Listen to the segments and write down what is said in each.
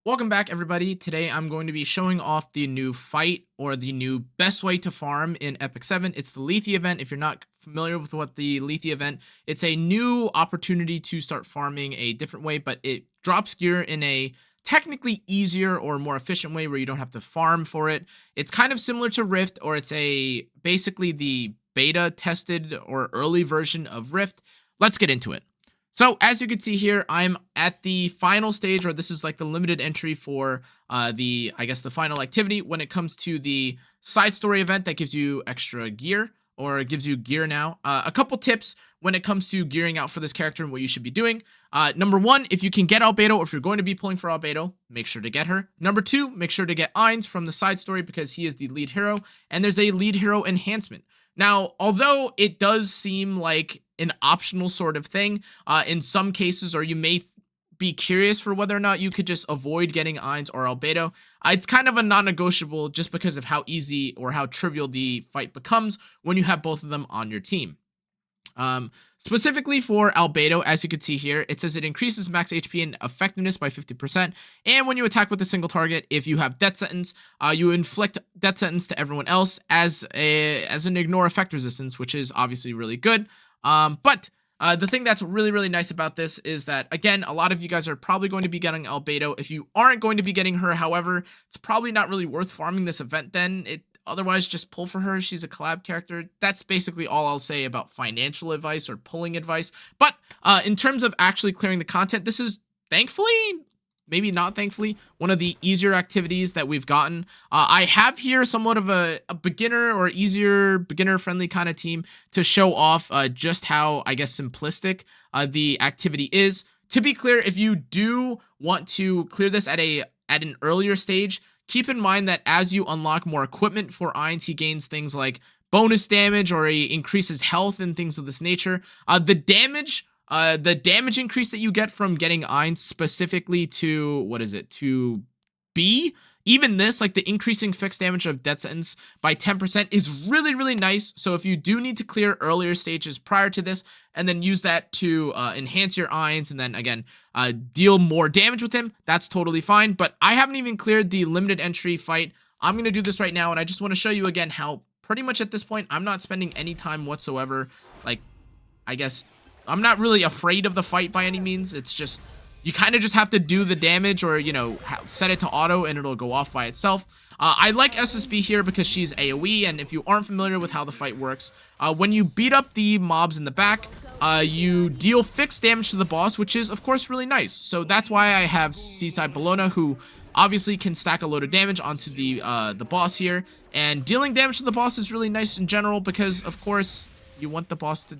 Welcome back, everybody. Today I'm going to be showing off the new fight, or the new best way to farm in EpicSeven. It's the Lethe event. If you're not familiar with what the Lethe event, it's a new opportunity to start farming a different way, but it drops gear in a technically easier or more efficient way where you don't have to farm for it. It's kind of similar to Rift, or it's basically the beta tested or early version of Rift. Let's get into it. So as you can see here, I'm at the final stage, or this is like the limited entry for the final activity when it comes to the side story event that gives you extra gear, or gives you gear now. A couple tips when it comes to gearing out for this character and what you should be doing. Number one, if you can get Albedo, or if you're going to be pulling for Albedo, make sure to get her. Number two, make sure to get Ainz from the side story because he is the lead hero, and there's a lead hero enhancement. Now, although it does seem like an optional sort of thing in some cases, or you may be curious for whether or not you could just avoid getting Ainz or Albedo, it's kind of a non-negotiable just because of how easy or how trivial the fight becomes when you have both of them on your team. Specifically for Albedo, as you can see here, it says it increases max HP and effectiveness by 50%. And when you attack with a single target, if you have Death Sentence, you inflict Death Sentence to everyone else as an ignore effect resistance, which is obviously really good. But the thing that's really nice about this is that, again, a lot of you guys are probably going to be getting Albedo. If you aren't going to be getting her, however, it's probably not really worth farming this event then. Otherwise, just pull for her. She's a collab character. That's basically all I'll say about financial advice or pulling advice. But in terms of actually clearing the content, this is thankfully, maybe not thankfully, one of the easier activities that we've gotten. I have here somewhat of a beginner or easier beginner-friendly kind of team to show off just how, I guess, simplistic the activity is. To be clear, if you do want to clear this at an earlier stage, keep in mind that as you unlock more equipment for Ainz, he gains things like bonus damage, or he increases health and things of this nature. The damage increase that you get from getting Ainz specifically to B, even this, like the increasing fixed damage of Death Sentence by 10% is really nice. So if you do need to clear earlier stages prior to this, and then use that to enhance your Ainz, and then again, deal more damage with him, that's totally fine. But I haven't even cleared the limited entry fight. I'm going to do this right now, and I just want to show you again how pretty much at this point, I'm not spending any time whatsoever. Like, I guess I'm not really afraid of the fight by any means. It's just, you kind of just have to do the damage, or, you know, set it to auto and it'll go off by itself. I like SSB here because she's AoE, and if you aren't familiar with how the fight works, when you beat up the mobs in the back, you deal fixed damage to the boss, which is, of course, really nice. So that's why I have Seaside Bologna, who obviously can stack a load of damage onto the boss here. And dealing damage to the boss is really nice in general because, of course, you want the boss to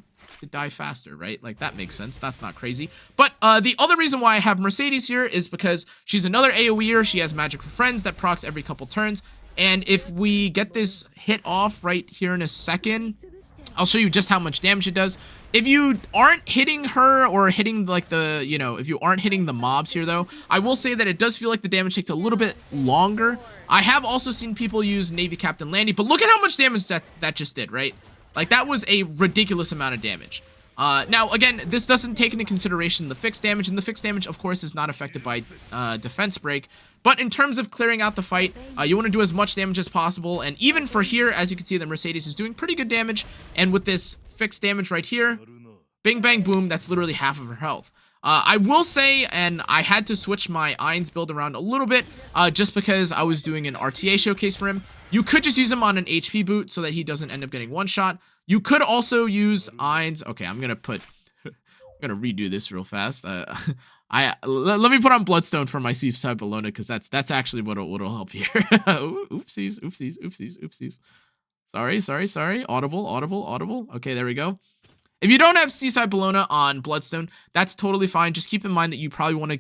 die faster, right? Like, that makes sense. That's not crazy. But the other reason why I have Mercedes here is because she's another AoEer. She has Magic for Friends that procs every couple turns. And if we get this hit off right here in a second, I'll show you just how much damage it does. If you aren't hitting her, or hitting like if you aren't hitting the mobs here though, I will say that it does feel like the damage takes a little bit longer. I have also seen people use Navy Captain Landy, but look at how much damage that just did, right? Like, that was a ridiculous amount of damage. Now, again, this doesn't take into consideration the fixed damage, and the fixed damage, of course, is not affected by defense break. But in terms of clearing out the fight, you want to do as much damage as possible. And even for here, as you can see, the Mercedes is doing pretty good damage. And with this fixed damage right here, bing, bang, boom, that's literally half of her health. I will say, and I had to switch my Ainz build around a little bit, just because I was doing an RTA showcase for him. You could just use him on an HP boot so that he doesn't end up getting one shot. You could also use Ainz. Okay, I'm gonna redo this real fast. Let me put on Bloodstone for my Seaside Bologna, because that's actually what'll help here. Oopsies. Sorry. Audible. Okay, there we go. If you don't have Seaside Bologna on Bloodstone, that's totally fine. Just keep in mind that you probably want to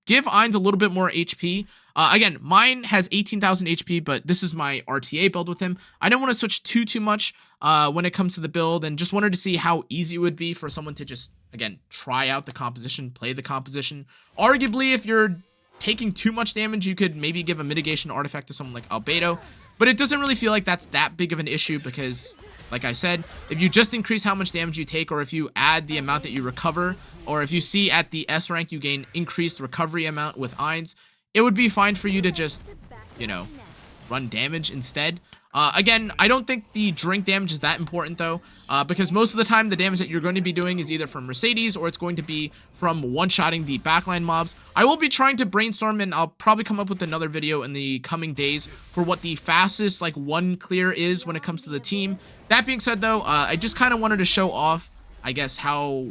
give Ainz a little bit more HP. Again, mine has 18,000 HP, but this is my RTA build with him. I don't want to switch too much when it comes to the build, and just wanted to see how easy it would be for someone to just, again, try out the composition, play the composition. Arguably, if you're taking too much damage, you could maybe give a mitigation artifact to someone like Albedo, but it doesn't really feel like that's that big of an issue because, like I said, if you just increase how much damage you take, or if you add the amount that you recover, or if you see at the S rank you gain increased recovery amount with Ainz, it would be fine for you to just, you know, run damage instead. Again, I don't think the drink damage is that important though, because most of the time the damage that you're going to be doing is either from Mercedes or it's going to be from one-shotting the backline mobs. I will be trying to brainstorm, and I'll probably come up with another video in the coming days for what the fastest like one clear is when it comes to the team. That being said though, I just kind of wanted to show off, I guess, how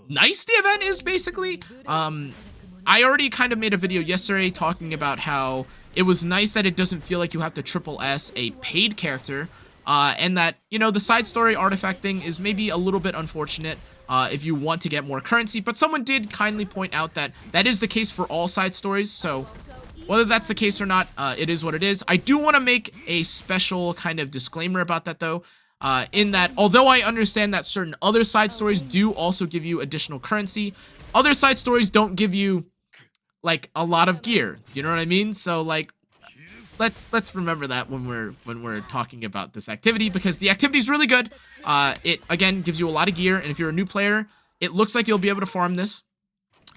nice the event is basically. I already kind of made a video yesterday talking about how it was nice that it doesn't feel like you have to triple S a paid character, and that, you know, the side story artifact thing is maybe a little bit unfortunate if you want to get more currency, but someone did kindly point out that that is the case for all side stories, so whether that's the case or not, it is what it is. I do want to make a special kind of disclaimer about that though, in that although I understand that certain other side stories do also give you additional currency, other side stories don't give you like a lot of gear. You know what I mean? So like, let's remember that when we're talking about this activity, because the activity is really good. It again gives you a lot of gear, and if you're a new player, it looks like you'll be able to farm this.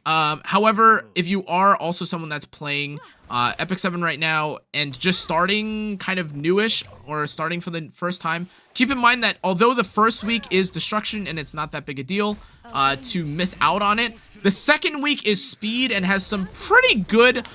However, if you are also someone that's playing EpicSeven right now and just starting kind of newish or starting for the first time, keep in mind that although the first week is destruction and it's not that big a deal to miss out on it, the second week is speed and has some pretty good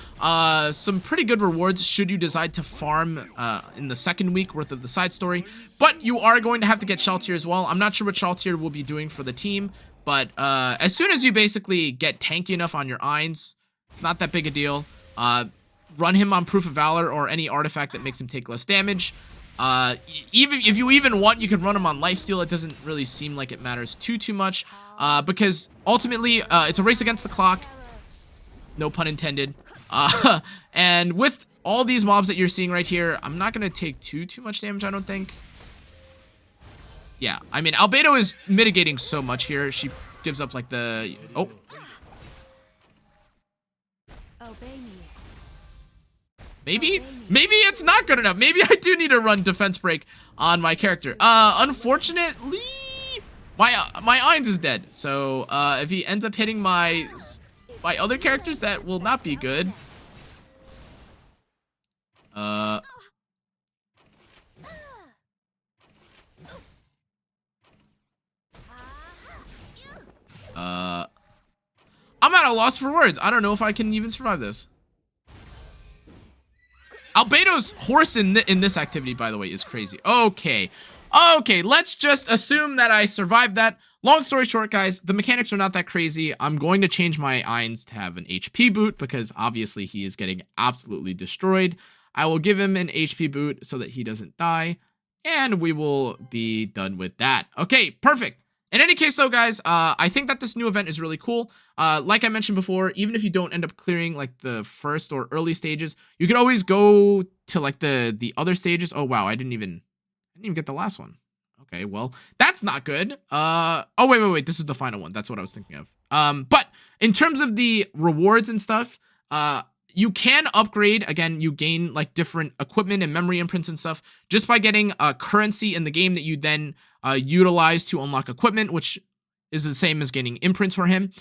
rewards should you decide to farm in the second week worth of the side story. But you are going to have to get Shaltier as well. I'm not sure what Shaltier will be doing for the team, but as soon as you basically get tanky enough on your ainz, it's not that big a deal. Run him on Proof of Valor or any artifact that makes him take less damage. Even if you even want, you can run him on Lifesteal. It doesn't really seem like it matters too much, because ultimately it's a race against the clock. No pun intended. And with all these mobs that you're seeing right here, I'm not gonna take too much damage, I don't think. Yeah, I mean, Albedo is mitigating so much here. She gives up like the... Oh. Maybe it's not good enough. Maybe I do need to run defense break on my character. Unfortunately, my ainz is dead. So if he ends up hitting my other characters, that will not be good. I'm at a loss for words. I don't know if I can even survive this. Albedo's horse in this activity, by the way, is crazy. Okay, let's just assume that I survived that. Long story short, guys, the mechanics are not that crazy. I'm going to change my ainz to have an HP boot because obviously he is getting absolutely destroyed. I will give him an HP boot so that he doesn't die, and we will be done with that. Okay, perfect. In any case, though, guys, I think that this new event is really cool. Like I mentioned before, even if you don't end up clearing like the first or early stages, you can always go to like the other stages. Oh wow, I didn't even get the last one. Okay, well, that's not good. Oh wait, this is the final one. That's what I was thinking of. But in terms of the rewards and stuff, you can upgrade. Again, you gain like different equipment and memory imprints and stuff just by getting currency in the game that you then utilize to unlock equipment, which is the same as gaining imprints for him.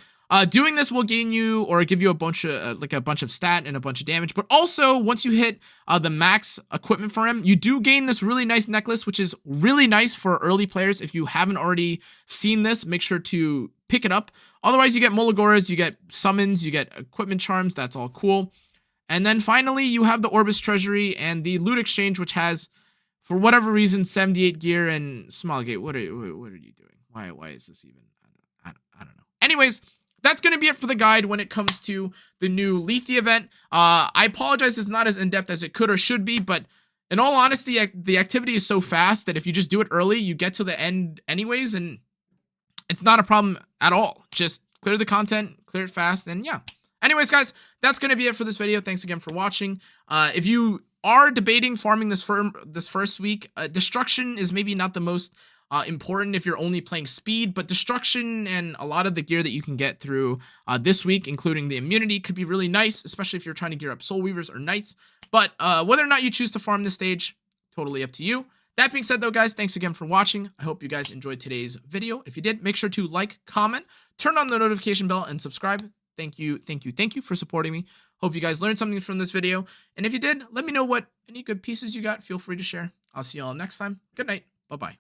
Doing this will gain you or give you a bunch of stat and a bunch of damage. But also, once you hit the max equipment for him, you do gain this really nice necklace, which is really nice for early players. If you haven't already seen this, make sure to pick it up. Otherwise, you get Molagoras, you get summons, you get equipment charms. That's all cool. And then finally, you have the Orbis Treasury and the Loot Exchange, which has, for whatever reason, 78 gear and Smallgate. What are you doing? Why is this even? I don't know. Anyways, that's going to be it for the guide when it comes to the new Lethe event. I apologize it's not as in-depth as it could or should be, but in all honesty, the activity is so fast that if you just do it early, you get to the end anyways, and it's not a problem at all. Just clear the content, clear it fast, and yeah. Anyways, guys, that's going to be it for this video. Thanks again for watching. If you are debating farming this first week, destruction is maybe not the most important if you're only playing speed, but destruction and a lot of the gear that you can get through this week, including the immunity, could be really nice, especially if you're trying to gear up soul weavers or knights. But whether or not you choose to farm this stage, totally up to you. That being said, though, guys, thanks again for watching. I hope you guys enjoyed today's video. If you did, make sure to like, comment, turn on the notification bell, and subscribe. Thank you for supporting me. Hope you guys learned something from this video. And if you did, let me know what any good pieces you got. Feel free to share. I'll see you all next time. Good night. Bye-bye.